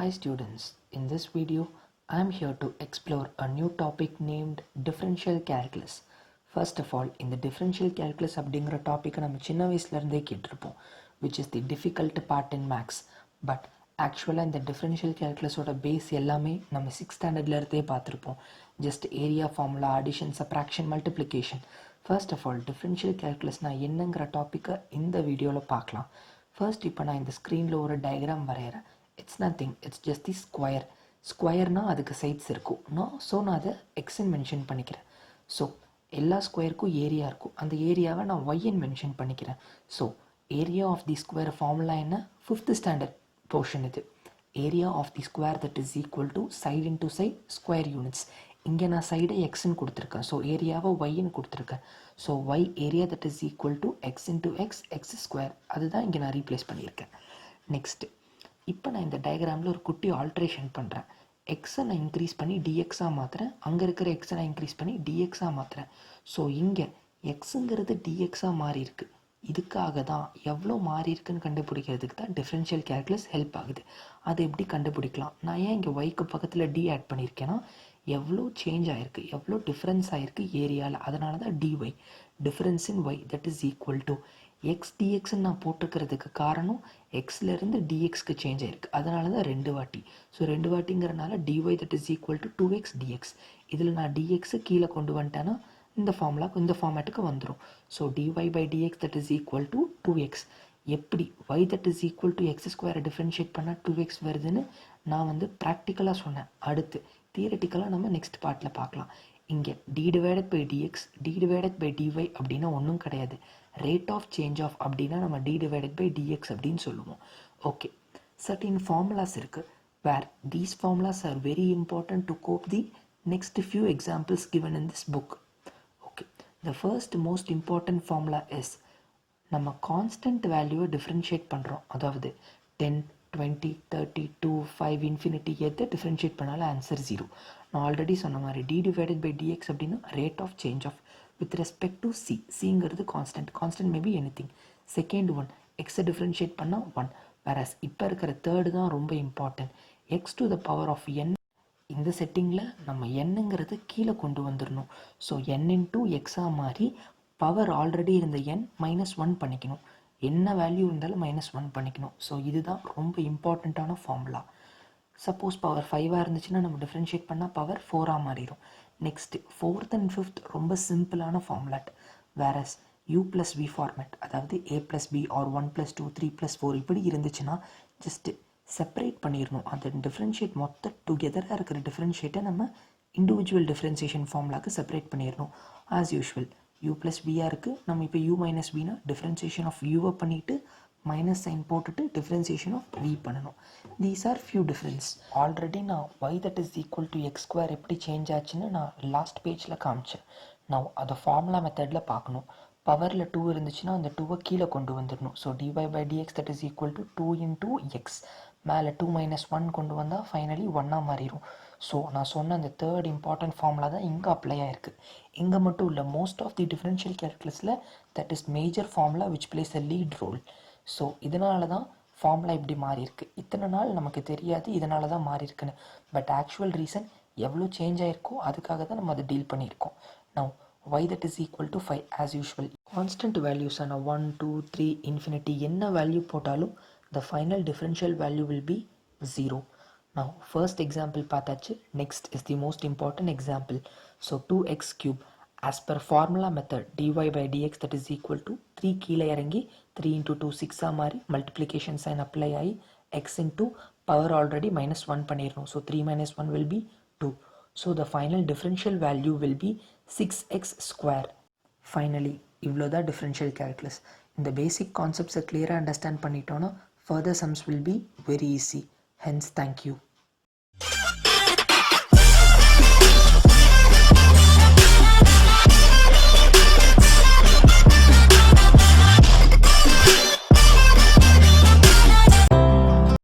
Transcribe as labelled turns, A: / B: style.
A: Hi students, in this video I am here to explore a new topic named differential calculus. First of all, in the differential calculus அப்படிங்கிற டாபிக்கை நம்ம சின்ன வயசுலேருந்தே கேட்டிருப்போம், which is the difficult part in maths. But ஆக்சுவலாக இந்த differential calculusோட base எல்லாமே நம்ம 6th ஸ்டாண்டர்ட்லேருந்தே பார்த்துருப்போம். Just area formula, addition, subtraction, multiplication. First of all, differential calculusனா என்னங்கிற டாப்பிக்கை இந்த வீடியோவில் பார்க்கலாம். ஃபர்ஸ்ட் இப்போ நான் இந்த ஸ்க்ரீனில் ஒரு டயக்ராம் வரைகிறேன். It's nothing, it's just the square. ஸ்கொயர்னால் அதுக்கு சைட்ஸ் இருக்கும். நான் அதை எக்ஸ்ன்னு மென்ஷன் பண்ணிக்கிறேன். ஸோ எல்லா ஸ்கொயருக்கும் ஏரியா இருக்கும். அந்த ஏரியாவை நான் ஒய்ன்னு மென்ஷன் பண்ணிக்கிறேன். So area of the square formula என்ன? 5th ஸ்டாண்டர்ட் போர்ஷன் இது. Area of the square that is equal to side into side square units. இங்கே நான் சைடை எக்ஸ்ன்னு கொடுத்துருக்கேன். ஸோ ஏரியாவை ஒய்ன்னு கொடுத்துருக்கேன். So y area that is equal to x into x, x square. அதுதான் இங்கே நான் ரீப்ளேஸ் பண்ணியிருக்கேன். நெக்ஸ்ட்டு இப்போ நான் இந்த டயக்ராமில் ஒரு குட்டி ஆல்ட்ரேஷன் பண்ணுறேன். எக்ஸை நான் இன்க்ரீஸ் பண்ணி டிஎக்ஸாக மாற்றுறேன். அங்கே இருக்கிற எக்ஸை நான் இன்க்ரீஸ் பண்ணி டிஎக்ஸாக மாற்றுறேன். ஸோ இங்கே எக்ஸுங்கிறது டிஎக்ஸாக மாறி இருக்கு. இதுக்காக தான் எவ்வளோ மாறி இருக்குன்னு கண்டுபிடிக்கிறதுக்கு தான் டிஃப்ரென்ஷியல் கேல்குலஸ் ஹெல்ப் ஆகுது. அதை எப்படி கண்டுபிடிக்கலாம்? நான் ஏன் இங்கே ஒய்க்கு பக்கத்தில் டி ஆட் பண்ணியிருக்கேன்னா எவ்வளோ சேஞ்ச் ஆகிருக்கு, எவ்வளோ டிஃப்ரென்ஸ் ஆகிருக்கு ஏரியாவில். அதனால தான் d y, difference in y that is equal to x டிஎக்ஸ்ன்னு நான் போட்டுக்கிறதுக்கு காரணம் எக்ஸ்லேருந்து டிஎக்ஸ்க்கு சேஞ்ச் ஆகிருக்கு. அதனால தான் 2 வாட்டி. ஸோ 2 வாட்டிங்கிறனால d y that is equal to 2x d x. இதில் நான் டிஎக்ஸை கீழே கொண்டு வந்துட்டேன்னா இந்த ஃபார்முலாக்கு, இந்த ஃபார்மேட்டுக்கு வந்துடும். So dy by dx that is equal to 2x. எப்படி y that is equal to x ஸ்கொயரை டிஃப்ரென்ஷியேட் பண்ணால் 2x வருதுன்னு நான் ப்ராக்டிக்கலாக சொன்னேன். அடுத்து தியரட்டிக்கலாக நம்ம நெக்ஸ்ட் பார்ட்டில் பார்க்கலாம். இங்கே d divided by dx, d divided by dy அப்படின்னா ஒன்றும் கிடையாது. ரேட் ஆஃப் சேஞ்ச் ஆஃப் அப்படின்னா நம்ம டி டிவைடட் பை டிஎக்ஸ் அப்படின்னு சொல்லுவோம். ஓகே, சர்டின் ஃபார்முலாஸ் இருக்குது where these formulas are very important to cope the next few examples given in this book. Okay, the first most important formula is நம்ம constant வேல்யூவை differentiate பண்ணுறோம். அதாவது 10, 20, 30, 2, 5, infinity எதை differentiate பண்ணாலும் answer 0. நான் already சொன்ன மாதிரி டி டிவைடட் பை டிஎக்ஸ் அப்படின்னா rate of change of with respect to c. சிங்கிறது constant, constant maybe anything. Second one எக்ஸை டிஃப்ரென்ஷியேட் பண்ணால் 1. வேறஸ் இப்போ இருக்கிற தேர்டு தான் ரொம்ப important. X to the power of n. இந்த செட்டிங்கில் நம்ம என்னங்கிறது கீழே கொண்டு வந்துடணும். ஸோ என் இன்டூ எக்ஸாக மாறி பவர் ஆல்ரெடி இருந்த என் -1 பண்ணிக்கணும். என்ன வேல்யூ இருந்தாலும் -1 பண்ணிக்கணும். ஸோ இதுதான் ரொம்ப இம்பார்ட்டண்ட்டான ஃபார்முலா. சப்போஸ் பவர் 5ஆக இருந்துச்சுன்னா நம்ம டிஃப்ரென்ஷியேட் பண்ணால் பவர் 4ஆக மாறிடும். நெக்ஸ்ட்டு 4th and 5th ரொம்ப சிம்பிளான ஃபார்முலாட். வேறஸ் u + v ஃபார்மேட், அதாவது a + b ஆர் 1 + 2 3 + 4 இப்படி இருந்துச்சுன்னா ஜஸ்ட்டு செப்பரேட் பண்ணிடணும். அந்த டிஃப்ரென்ஷியேட் மொத்த டுகெதராக இருக்கிற டிஃப்ரென்ஷியேட்டை நம்ம இண்டிவிஜுவல் டிஃப்ரென்சியேஷன் ஃபார்முலாக்கு செப்பரேட் பண்ணிடணும். ஆஸ் யூஷுவல் u + v இருக்குது. நம்ம இப்போ u - vனா டிஃப்ரென்சியேஷன் ஆஃப் uவை பண்ணிவிட்டு மைனஸ் சைன் போட்டுட்டு டிஃப்ரென்சியேஷன் ஆஃப் v பண்ணணும். These are few difference. Already நான் y that is equal to X square எப்படி சேஞ்ச் ஆச்சுன்னு நான் லாஸ்ட் பேஜில் காமிச்சேன். நான் அதை ஃபார்முலா மெத்தடில் பார்க்கணும். பவரில் 2 இருந்துச்சுன்னா அந்த 2வை கீழே கொண்டு வந்துடணும். So dy by dx that is equal to 2 into x. மேலே 2 - 1 கொண்டு வந்தால் ஃபைனலி 1ஆக மாறிடும். ஸோ நான் சொன்ன அந்த தேர்ட் இம்பார்ட்டன்ட் ஃபார்முலா தான் இங்கே அப்ளை ஆகிருக்கு. இங்கே மட்டும் இல்லை, மோஸ்ட் ஆஃப் தி டிஃப்ரென்ஷியல் கேல்குலஸில் that is major formula which plays a lead role. So இதனால தான் ஃபார்முலா இப்படி மாறி இருக்கு. இத்தனை நாள் நமக்கு தெரியாது இதனால தான் மாறி இருக்குன்னு. பட் ஆக்சுவல் ரீசன் எவ்வளோ சேஞ்ச் ஆகிருக்கோ அதுக்காக தான் நம்ம அதை டீல் பண்ணியிருக்கோம். Now y that is equal to 5 as usual. Constant வேல்யூஸான 1, 2, 3, இன்ஃபினிட்டி என்ன வேல்யூ போட்டாலும் the final differential value will be 0. Now first example பார்த்தாச்சு. Next is the most important example. So 2x cube as per formula method dy by dx that is equal to 3 கீழே இறங்கி 3 into 2 6 மாறி multiplication sign apply ஆகி x into power already -1 பண்ணிடணும். So 3 - 1 will be 2. So the final differential value will be 6x square. Finally இவ்வளோதான் differential calculus. இந்த basic concepts clear understand பண்ணிட்டோன்னா further sums will be very easy. Hence thank you.